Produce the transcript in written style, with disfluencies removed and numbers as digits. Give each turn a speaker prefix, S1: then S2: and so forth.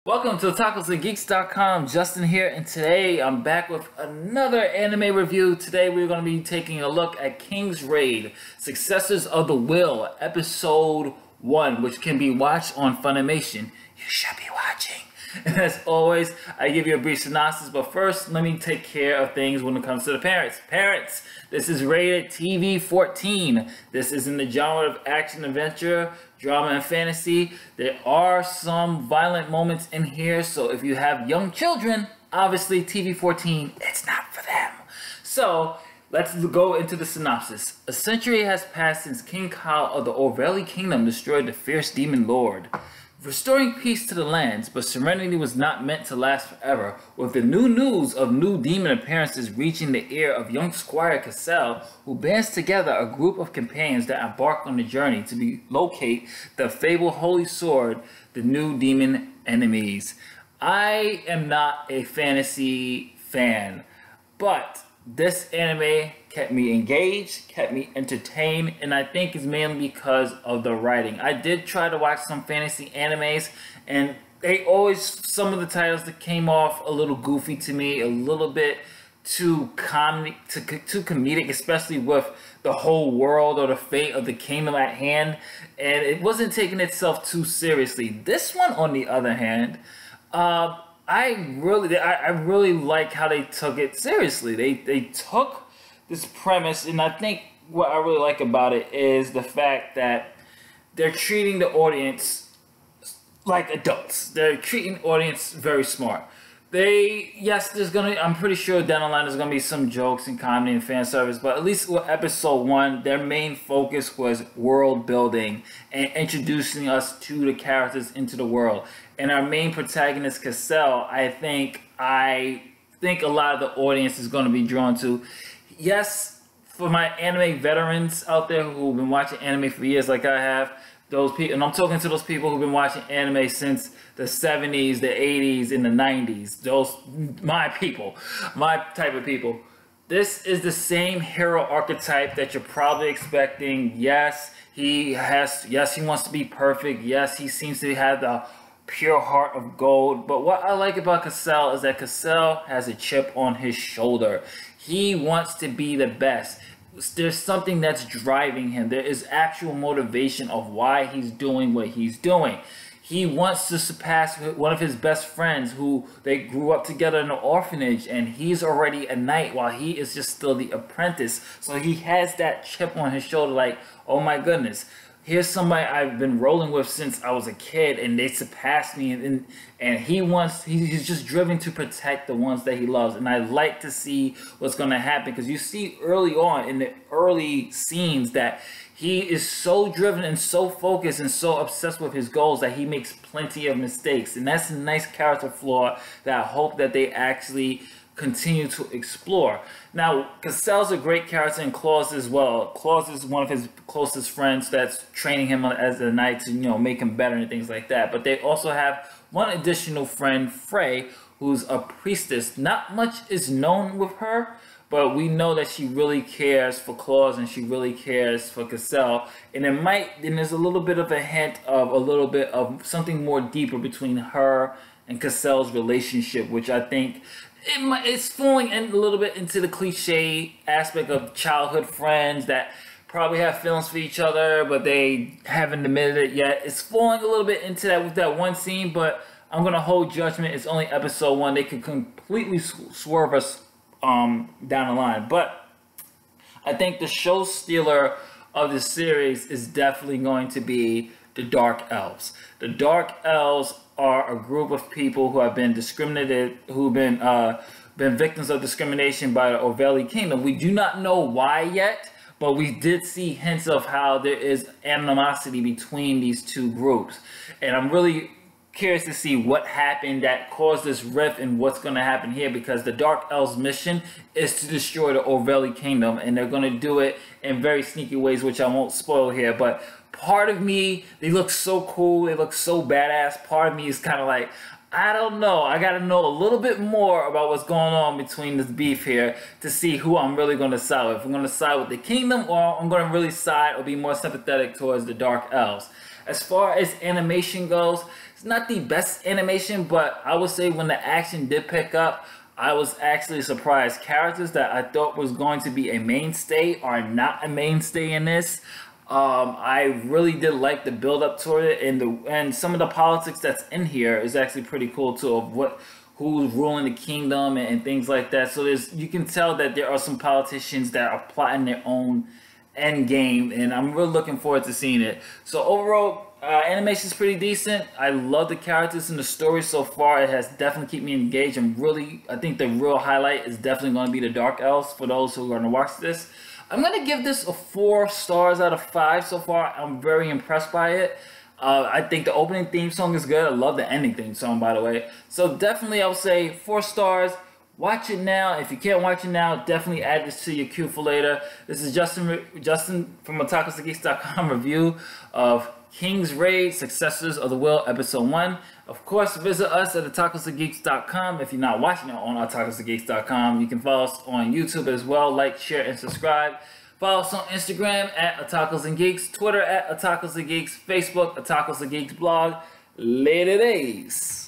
S1: Welcome to TacosandGeeks.com. Justin here, and today I'm back with another anime review. Today we're going to be taking a look at King's Raid, Successors of the Will, Episode 1, which can be watched on Funimation. You should be watching. And as always, I give you a brief synopsis, but first, let me take care of things when it comes to the parents. Parents, this is rated TV 14. This is in the genre of action, adventure, drama, and fantasy. There are some violent moments in here, so if you have young children, obviously TV 14, it's not for them. So, let's go into the synopsis. A century has passed since King Kasel of the Orvelia kingdom destroyed the fierce demon lord, restoring peace to the lands, but serenity was not meant to last forever. With the new news of new demon appearances reaching the ear of young squire Kasel, who bands together a group of companions that embark on the journey to locate the fabled holy sword, the new demon enemies. I am not a fantasy fan, but this anime kept me engaged, kept me entertained, and I think it's mainly because of the writing. I did try to watch some fantasy animes, and they always, some of the titles that came off a little goofy to me, a little bit too comedic, especially with the whole world or the fate of the kingdom at hand, and it wasn't taking itself too seriously. This one, on the other hand, I really like how they took it seriously. They took this premise, and I think what I really like about it is the fact that they're treating the audience like adults. They're treating the audience very smart. I'm pretty sure down the line there's gonna be some jokes and comedy and fan service, but at least with episode 1, their main focus was world building and introducing us to the characters into the world. And our main protagonist, Kasel, I think a lot of the audience is gonna be drawn to. Yes, for my anime veterans out there who've been watching anime for years like I have, those people, and I'm talking to those people who've been watching anime since the 70s, the 80s, and the 90s. Those, my people, my type of people. This is the same hero archetype that you're probably expecting. Yes, he wants to be perfect. Yes, he seems to have the pure heart of gold. But what I like about Kasel is that Kasel has a chip on his shoulder. He wants to be the best. There's something that's driving him. There is actual motivation of why he's doing what he's doing. He wants to surpass one of his best friends who they grew up together in an orphanage, and he's already a knight while he is just still the apprentice. So he has that chip on his shoulder like, oh my goodness, here's somebody I've been rolling with since I was a kid, and they surpassed me, and he's just driven to protect the ones that he loves. And I like to see what's going to happen, because you see early on in the early scenes that he is so driven and so focused and so obsessed with his goals that he makes plenty of mistakes. And that's a nice character flaw that I hope that they actually continue to explore. Now, Kasel's a great character in Claus as well. Claus is one of his closest friends that's training him as a knight to, make him better and things like that. But they also have one additional friend, Frey, who's a priestess. Not much is known with her, but we know that she really cares for Claus and she really cares for Kasel. And there's a little bit of a hint of a little bit of something more deeper between her and Kasel's relationship, which I think it's falling in a little bit into the cliche aspect of childhood friends that probably have feelings for each other, but they haven't admitted it yet. It's falling a little bit into that with that one scene, but I'm going to hold judgment. It's only episode 1. They could completely swerve us down the line. But I think the show stealer of this series is definitely going to be the Dark Elves. The Dark Elves are a group of people who have been discriminated, who've been victims of discrimination by the Orvelia kingdom. We do not know why yet, but we did see hints of how there is animosity between these two groups. And I'm really curious to see what happened that caused this rift and what's going to happen here, because the Dark Elves mission is to destroy the Orvelia kingdom, and they're going to do it in very sneaky ways, which I won't spoil here. But part of me, they look so cool, they look so badass. Part of me is kind of like, I don't know. I got to know a little bit more about what's going on between this beef here to see who I'm really going to side with. If I'm going to side with the kingdom, or I'm going to really side or be more sympathetic towards the Dark Elves. As far as animation goes, it's not the best animation, but I would say when the action did pick up, I was actually surprised. Characters that I thought was going to be a mainstay are not a mainstay in this. I really did like the build up toward it, and some of the politics that's in here is actually pretty cool too, of who's ruling the kingdom and things like that. So you can tell that there are some politicians that are plotting their own end game, and I'm really looking forward to seeing it. So overall, animation is pretty decent. I love the characters and the story so far. It has definitely kept me engaged. I think the real highlight is definitely going to be the Dark Elves for those who are going to watch this. I'm going to give this a 4 stars out of 5 so far. I'm very impressed by it. I think the opening theme song is good. I love the ending theme song, by the way. So definitely I would say 4 stars. Watch it now. If you can't watch it now, definitely add this to your queue for later. This is Justin from OtakuSgeeks.com review of King's Raid, Successors of the Will, Episode 1. Of course, visit us at OtakuSgeeks.com. If you're not watching it on OtakuSgeeks.com, you can follow us on YouTube as well. Like, share, and subscribe. Follow us on Instagram at OtakuSgeeks, Twitter at OtakuSgeeks, Facebook, OtakuSgeeks blog. Later days.